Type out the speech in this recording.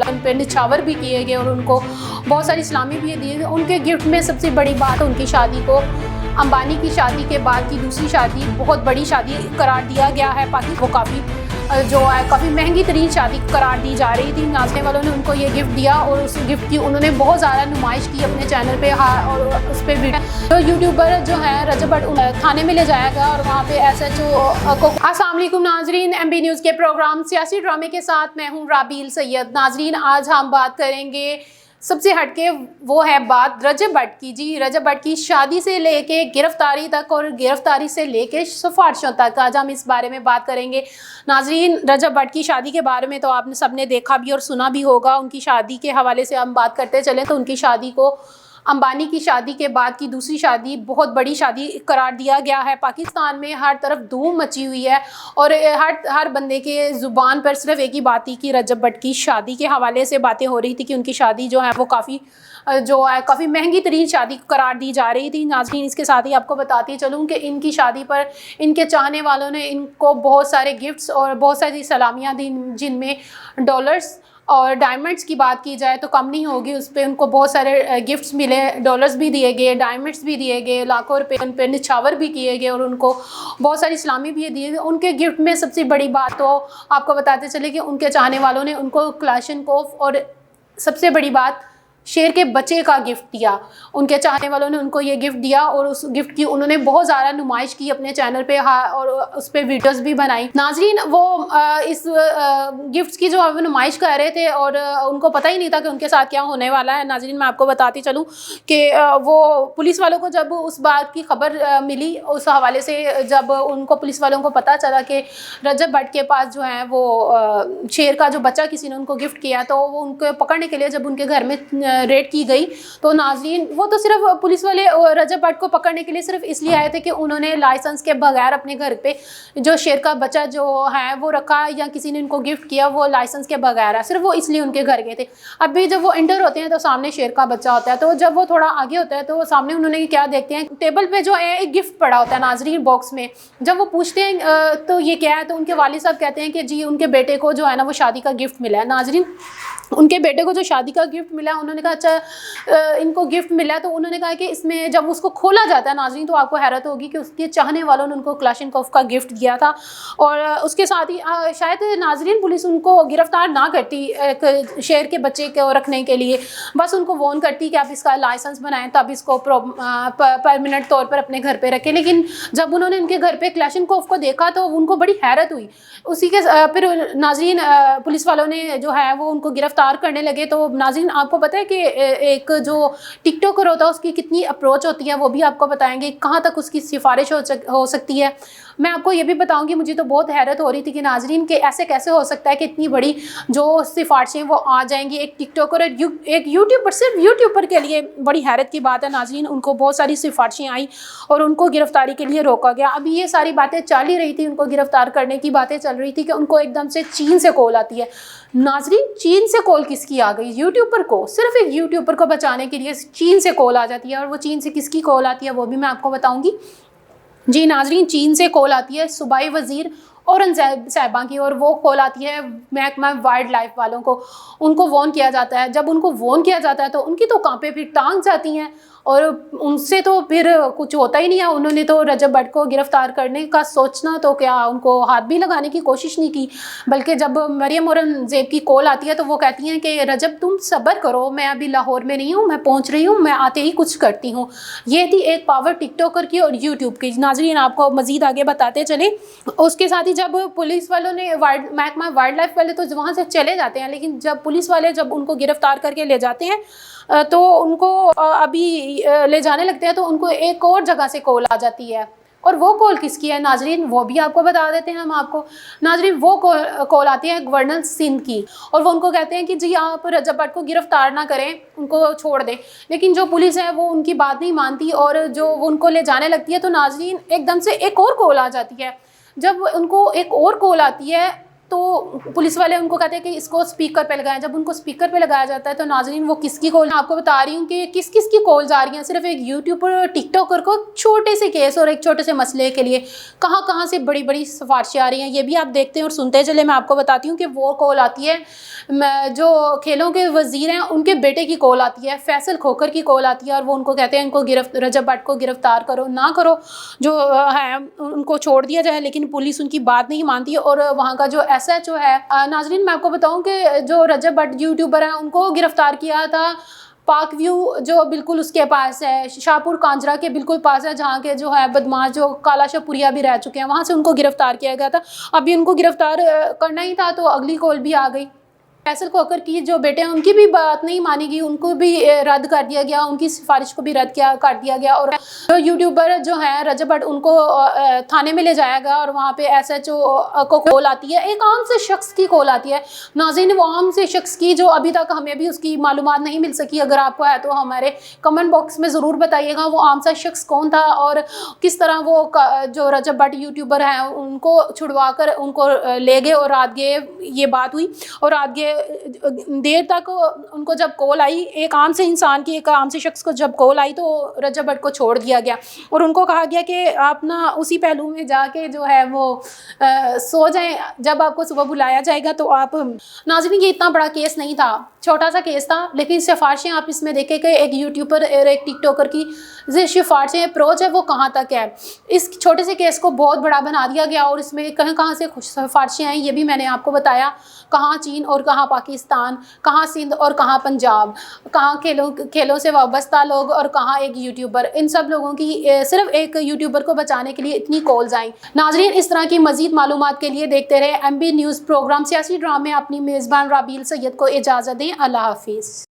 उन पे निछावर भी किए गए और उनको बहुत सारी इस्लामी भी दिए गए। उनके गिफ्ट में सबसे बड़ी बात उनकी शादी को अंबानी की शादी के बाद की दूसरी शादी बहुत बड़ी शादी करार दिया गया है। वो काफ़ी जो है काफ़ी महंगी तरीन शादी करार दी जा रही थी। नाचने वालों ने उनको ये गिफ्ट दिया और उस गिफ्ट की उन्होंने बहुत ज़्यादा नुमाइश की अपने चैनल पे। और उस पर वीडियो तो यूट्यूबर जो है रजब भट्ट थाने में ले जाया गया और वहाँ पे SHO को। अस्सलाम वालेकुम नाजरीन, MB न्यूज़ के प्रोग्राम सियासी ड्रामे के साथ मैं हूँ राबील सैयद। नाजरीन, आज हम बात करेंगे सबसे हटके वो है बात रजब भट्ट की। जी, रजब भट्ट की शादी से लेके गिरफ्तारी तक और गिरफ्तारी से लेके सिफारिशों तक आज हम इस बारे में बात करेंगे। नाजरीन, रजब भट्ट की शादी के बारे में तो आपने सबने देखा भी और सुना भी होगा। उनकी शादी के हवाले से हम बात करते चलें तो उनकी शादी को अंबानी की शादी के बाद की दूसरी शादी बहुत बड़ी शादी करार दिया गया है। पाकिस्तान में हर तरफ धूम मची हुई है और हर बंदे के ज़ुबान पर सिर्फ एक ही बात थी कि रजब भट्ट की शादी के हवाले से बातें हो रही थी कि उनकी शादी जो है वो काफ़ी महंगी तरीन शादी करार दी जा रही थी। नाज़रीन, इसके साथ ही आपको बताती चलूँ कि इनकी शादी पर इनके चाहने वालों ने इनको बहुत सारे गिफ्ट्स और बहुत सारी सलामियाँ दी, जिनमें डॉलर्स और डायमंड्स की बात की जाए तो कम नहीं होगी। उस पर उनको बहुत सारे गिफ्ट्स मिले, डॉलर्स भी दिए गए, डायमंड्स भी दिए गए, लाखों रुपए उन पर निछावर भी किए गए और उनको बहुत सारी इस्लामी भी दिए गए। उनके गिफ्ट में सबसे बड़ी बात तो आपको बताते चले कि उनके चाहने वालों ने उनको क्लाशनकोफ और सबसे बड़ी बात शेर के बच्चे का गिफ्ट दिया। उनके चाहने वालों ने उनको ये गिफ्ट दिया और उस गिफ्ट की उन्होंने बहुत ज़्यादा नुमाइश की अपने चैनल पे और उस पर वीडियोस भी बनाई। नाजरीन, वो इस गिफ्ट्स की जो है नुमाइश कर रहे थे और उनको पता ही नहीं था कि उनके साथ क्या होने वाला है। नाजरीन, मैं आपको बताती चलूँ कि वो पुलिस वालों को जब उस बात की खबर मिली, उस हवाले से जब उनको पुलिस वालों को पता चला कि रजब भट्ट के पास जो है वो शेर का जो बच्चा किसी ने उनको गिफ्ट किया, तो वो उनको पकड़ने के लिए जब उनके घर में रेड की गई तो नाजरीन वो तो सिर्फ पुलिस वाले रजब भट्ट को पकड़ने के लिए सिर्फ इसलिए आए थे कि उन्होंने लाइसेंस के बगैर अपने घर पे जो शेर का बच्चा जो है वो रखा या किसी ने उनको गिफ्ट किया, वो लाइसेंस के बगैर है, सिर्फ वो इसलिए उनके घर गए थे। अभी जब वो एंटर होते हैं तो सामने शेर का बच्चा होता है, तो जब वो थोड़ा आगे होता है तो सामने उन्होंने क्या देखते हैं, टेबल पे जो है एक गिफ्ट पड़ा होता है नाजरीन बॉक्स में। जब वो पूछते हैं तो ये क्या है, तो उनके वालिद साहब कहते हैं कि जी उनके बेटे को जो है ना वो शादी का गिफ्ट मिला है। नाजरीन, उनके बेटे को जो शादी का गिफ्ट मिला, उन्होंने कहा अच्छा इनको गिफ्ट मिला है, तो उन्होंने कहा कि इसमें जब उसको खोला जाता है नाज़रीन तो आपको हैरत होगी कि उसके चाहने वालों ने उनको क्लाशनकोफ का गिफ्ट दिया था। और उसके साथ ही शायद नाज़रीन पुलिस उनको गिरफ्तार ना करती एक शेर के बच्चे को रखने के लिए, बस उनको वॉर्न करती कि आप इसका लाइसेंस बनाएं तब इसको परमानेंट तौर पर अपने घर पर रखें। लेकिन जब उन्होंने उनके घर पर क्लाशनकोफ को देखा तो उनको बड़ी हैरत हुई। उसी के फिर नाज़रीन पुलिस वालों ने जो है वो उनको गिरफ्तार करने लगे। तो नाज़रीन, आपको पता है कि एक जो टिकटॉकर होता है उसकी कितनी अप्रोच होती है, वो भी आपको बताएंगे, कहाँ तक उसकी सिफारिश हो सकती है। मैं आपको ये भी बताऊंगी, मुझे तो बहुत हैरत हो रही थी कि नाजरीन के ऐसे कैसे हो सकता है कि इतनी बड़ी जो सिफारिशें वो आ जाएंगी एक टिकटॉकर एक यूट्यूबर, सिर्फ यूट्यूबर के लिए बड़ी हैरत की बात है नाजरीन। उनको बहुत सारी सिफारिशें आई और उनको गिरफ्तारी के लिए रोका गया। अभी ये सारी बातें चल ही रही थी, उनको गिरफ्तार करने की बातें चल रही थी कि उनको एकदम से चीन से कॉल आती है। नाजरीन, चीन से कॉल किसकी आ गई? यूट्यूबर को, सिर्फ एक यूट्यूबर को बचाने के लिए चीन से कॉल आ जाती है। और वो चीन से किसकी कॉल आती है वो भी मैं आपको बताऊंगी। जी नाजरीन, चीन से कॉल आती है सूबाई वज़ीर औरंगज़ेब साहिबा की, और वो कॉल आती है महकमा वाइल्ड लाइफ वालों को। उनको वॉर्न किया जाता है। जब उनको वॉर्न किया जाता है तो उनकी तो कांपे फिर टांग जाती हैं और उनसे तो फिर कुछ होता ही नहीं है। उन्होंने तो रजब भट्ट को गिरफ्तार करने का सोचना तो क्या, उनको हाथ भी लगाने की कोशिश नहीं की, बल्कि जब मरियम औरंगज़ेब की कॉल आती है तो वो कहती हैं कि रजब तुम सब्र करो, मैं अभी लाहौर में नहीं हूँ, मैं पहुँच रही हूँ, मैं आते ही कुछ करती हूँ। ये थी एक पावर टिकटॉकर की और यूट्यूब की। नाजरीन, आपको मज़ीद आगे बताते चले। उसके साथ ही जब पुलिस वालों ने महकमा वाइल्ड लाइफ वाले तो वहाँ से चले जाते हैं, लेकिन जब पुलिस वाले जब उनको गिरफ्तार करके ले जाते हैं तो उनको अभी ले जाने लगते हैं तो उनको एक और जगह से कॉल आ जाती है। और वो कॉल किसकी है नाजरीन, वो भी आपको बता देते हैं हम आपको। नाजरीन, वो कॉल आती है गवर्नर सिंध की और वो उनको कहते हैं कि जी आप रजब भट्ट को गिरफ्तार ना करें, उनको छोड़ दें। लेकिन जो पुलिस है वो उनकी बात नहीं मानती और जो वो उनको ले जाने लगती है तो नाजरीन एकदम से एक और कॉल आ जाती है। जब उनको एक और कॉल आती है تو पुलिस वाले उनको कहते हैं कि इसको स्पीकर पे लगाएं। जब उनको स्पीकर पे लगाया जाता है तो नाज़रीन वो किसकी कॉल, आपको बता रही हूँ कि किस किस की कॉल्स आ रही हैं। सिर्फ एक यूट्यूबर टिकटॉकर को छोटे से केस और एक छोटे से मसले के लिए कहाँ कहाँ से बड़ी बड़ी सिफारिशें आ रही हैं, ये भी आप देखते हैं और सुनते चले। मैं आपको बताती हूँ कि वो कॉल आती है जो खेलों के वज़ीर हैं उनके बेटे की कॉल आती है, फैसल खोखर की कॉल आती है, और वो उनको कहते हैं इनको रजब भट्ट को गिरफ़्तार करो, ना करो जो है उनको छोड़ दिया जाए, लेकिन पुलिस उनकी बात नहीं मानती। और वहाँ का जो SHO है, नाज़रीन मैं आपको बताऊँ कि जो रजब भट्ट यूट्यूबर हैं उनको गिरफ़्तार किया था पाक व्यू जो बिल्कुल उसके पास है, शाहपुर कांजरा के बिल्कुल पास है, जहाँ के जो है बदमाश जो काला शपुरिया भी रह चुके हैं, वहाँ से उनको गिरफ़्तार किया गया था। अभी उनको गिरफ़्तार करना ही था तो अगली कॉल भी आ गई। फैसल खोखर की जो बेटे हैं उनकी भी बात नहीं मानी गई, उनको भी रद्द कर दिया गया, उनकी सिफारिश को भी रद्द कर दिया गया। और जो यूट्यूबर जो है रजब भट्ट उनको थाने में ले जाया गया और वहाँ पे SHO को कॉल आती है, एक आम से शख्स की कॉल आती है। नाज़रीन वो आम से शख्स की जो अभी तक हमें भी उसकी मालूमात नहीं मिल सकी, अगर आपको है तो हमारे कमेंट बॉक्स में ज़रूर बताइएगा वो आम सा शख्स कौन था और किस तरह वो जो रजब भट्ट यूट्यूबर हैं उनको छुड़वा कर उनको ले गए और रात गए ये बात हुई। और रात गए देर तक उनको जब कॉल आई, एक आम से इंसान की, एक आम से शख्स को जब कॉल आई तो रजब भट्ट को छोड़ दिया गया और उनको कहा गया कि आप ना उसी पहलू में जाके जो है वो सो जाएं, जब आपको सुबह बुलाया जाएगा तो आप। नाज़रीन ये इतना बड़ा केस नहीं था, छोटा सा केस था, लेकिन सिफारिशें आप इसमें देखें कि एक यूट्यूबर और एक टिकटॉकर की जो सिफारिशें अप्रोच है वो कहाँ तक है। इस छोटे से केस को बहुत बड़ा बना दिया गया और इसमें कहाँ कहाँ से सिफारिशें आई ये भी मैंने आपको बताया, कहाँ चीन और कहाँ पाकिस्तान, कहाँ सिंध और कहाँ पंजाब, कहाँ खेलों से वाबस्ता लोग और कहाँ एक यूट्यूबर, इन सब लोगों की सिर्फ एक यूट्यूबर को बचाने के लिए इतनी कॉल्स आई। नाज़रीन इस तरह की मज़ीद मालूमात के लिए देखते रहे MB न्यूज़ प्रोग्राम सियासी ड्रामे। अपनी मेज़बान राबील सैयद को इजाज़त दें। अल्लाह हाफिज़।